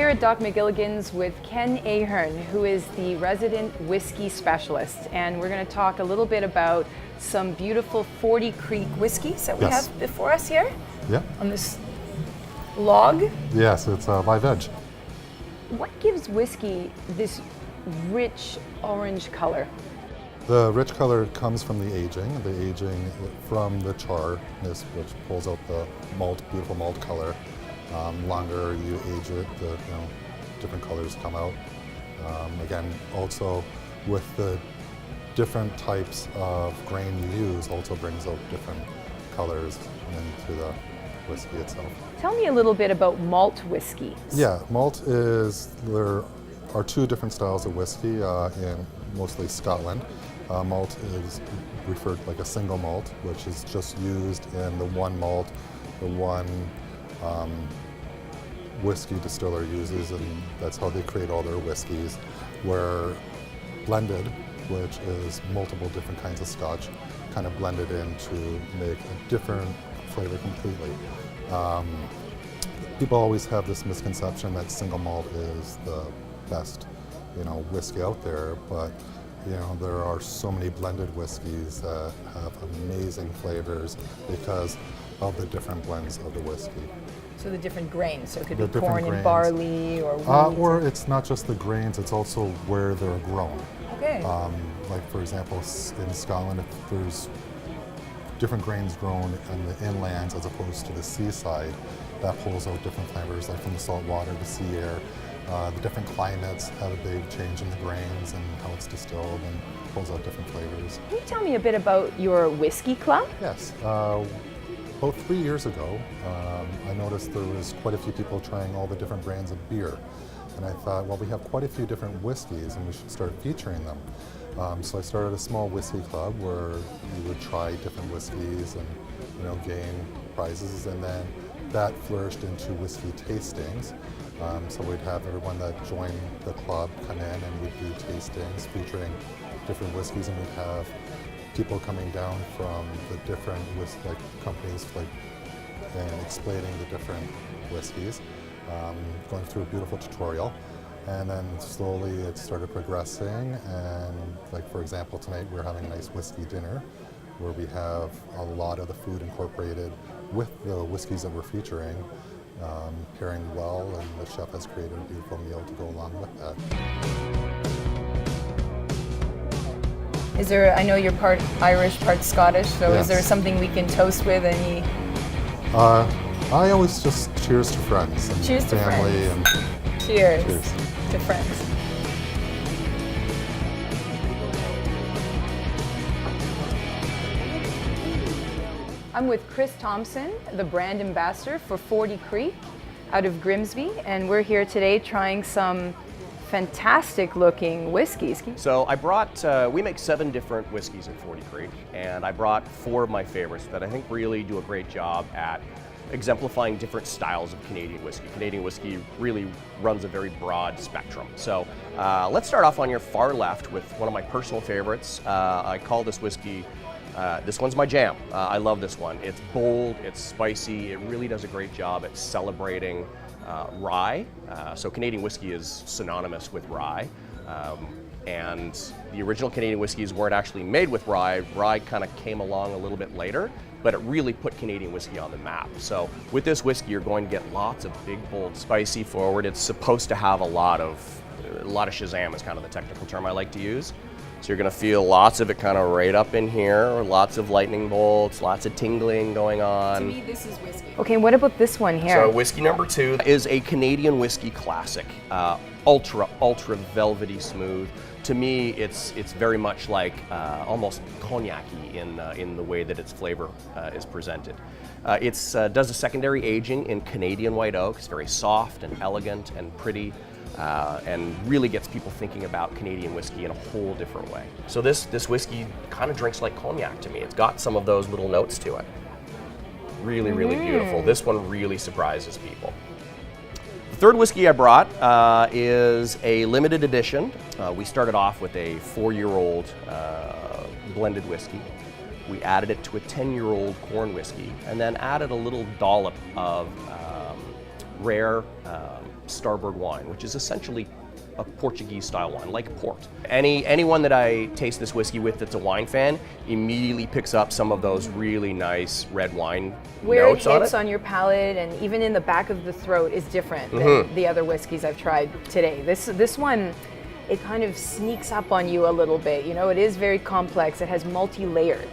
here at Doc McGilligan's with Ken Ahern, who is the resident whiskey specialist, and we're going to talk a little bit about some beautiful 40 Creek whiskeys that we have before us here. Yeah. On this log. Yes, it's live edge. What gives whiskey this rich orange color? The rich color comes from the aging from the charness, which pulls out the malt, beautiful malt color. Longer you age it, the different colors come out. Again, also with the different types of grain you use, also brings out different colors into the whiskey itself. Tell me a little bit about malt whiskey. Yeah, malt is, there are two different styles of whiskey in mostly Scotland. Malt is referred to like a single malt, which is just used in the one malt, the one whiskey distiller uses, and that's how they create all their whiskeys. Where blended, which is multiple different kinds of Scotch, kind of blended in to make a different flavor completely. People always have this misconception that single malt is the best, whiskey out there, but there are so many blended whiskeys that have amazing flavors because of the different blends of the whiskey. So the different grains, so it could The be different corn and grains. barley or wheat. Or it's not just the grains, it's also where they're grown. Okay. Like for example, in Scotland, if there's different grains grown in the inlands as opposed to the seaside, that pulls out different flavors, like from the salt water, the sea air. The different climates have a big change in the grains and how it's distilled and pulls out different flavors. Can you tell me a bit about your whiskey club? Yes. About 3 years ago, I noticed there was quite a few people trying all the different brands of beer. And I thought, well, we have quite a few different whiskeys and we should start featuring them. So I started a small whiskey club where you would try different whiskeys and gain prizes, and then that flourished into whiskey tastings. So we'd have everyone that joined the club come in and we'd do tastings featuring different whiskeys, and we'd have people coming down from the different companies and explaining the different whiskeys, going through a beautiful tutorial. And then slowly it started progressing, and for example, tonight we're having a nice whiskey dinner where we have a lot of the food incorporated with the whiskeys that we're featuring, pairing well, and the chef has created a beautiful meal to go along with that. Is there, I know you're part Irish, part Scottish, so Yes. Is there something we can toast with? Any? I always just cheers to friends and Cheers to family friends. and Cheers, cheers. to friends. I'm with Chris Thompson, the brand ambassador for 40 Creek out of Grimsby, and we're here today trying some fantastic looking whiskeys. So I brought, we make 7 different whiskeys at 40 Creek, and I brought 4 of my favorites that I think really do a great job at exemplifying different styles of Canadian whiskey. Canadian whiskey really runs a very broad spectrum. So let's start off on your far left with one of my personal favorites. I call this whiskey, this one's my jam. I love this one. It's bold, it's spicy, it really does a great job at celebrating rye. So Canadian whiskey is synonymous with rye. And the original Canadian whiskeys weren't actually made with rye. Rye kind of came along a little bit later, but it really put Canadian whiskey on the map. So with this whiskey, you're going to get lots of big, bold, spicy forward. It's supposed to have a lot of Shazam is kind of the technical term I like to use. So you're going to feel lots of it kind of right up in here, lots of lightning bolts, lots of tingling going on. To me, this is whiskey. Okay, what about this one here? So whiskey number 2 is a Canadian whiskey classic, ultra velvety smooth. To me, it's very much like almost cognac-y in the way that its flavor is presented. It does a secondary aging in Canadian white oak. It's very soft and elegant and pretty, and really gets people thinking about Canadian whiskey in a whole different way. So this whiskey kind of drinks like cognac to me. It's got some of those little notes to it. Really, really beautiful. This one really surprises people. The third whiskey I brought is a limited edition. We started off with a 4-year-old blended whiskey. We added it to a 10-year-old corn whiskey, and then added a little dollop of rare starboard wine, which is essentially a Portuguese style wine, like port. Anyone that I taste this whiskey with that's a wine fan immediately picks up some of those really nice red wine Where notes it hits on it. on your palate and even in the back of the throat is different than the other whiskeys I've tried today. This one, it kind of sneaks up on you a little bit. You know, it is very complex. It has multi-layered.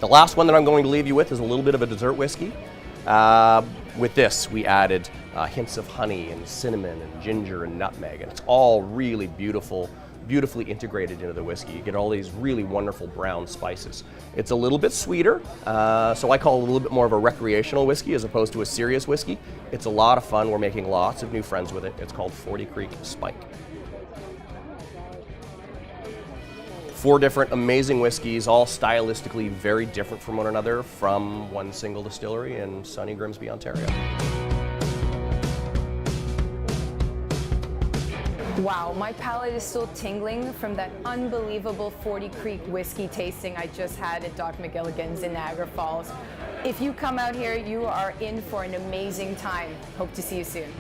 The last one that I'm going to leave you with is a little bit of a dessert whiskey. With this, we added hints of honey and cinnamon and ginger and nutmeg, and it's all really beautifully integrated into the whiskey. You get all these really wonderful brown spices. It's a little bit sweeter, so I call it a little bit more of a recreational whiskey as opposed to a serious whiskey. It's a lot of fun. We're making lots of new friends with it. It's called 40 Creek Spike. 4 different amazing whiskeys, all stylistically very different from one another, from one single distillery in sunny Grimsby, Ontario. Wow, my palate is still tingling from that unbelievable 40 Creek whiskey tasting I just had at Doc McGilligan's in Niagara Falls. If you come out here, you are in for an amazing time. Hope to see you soon.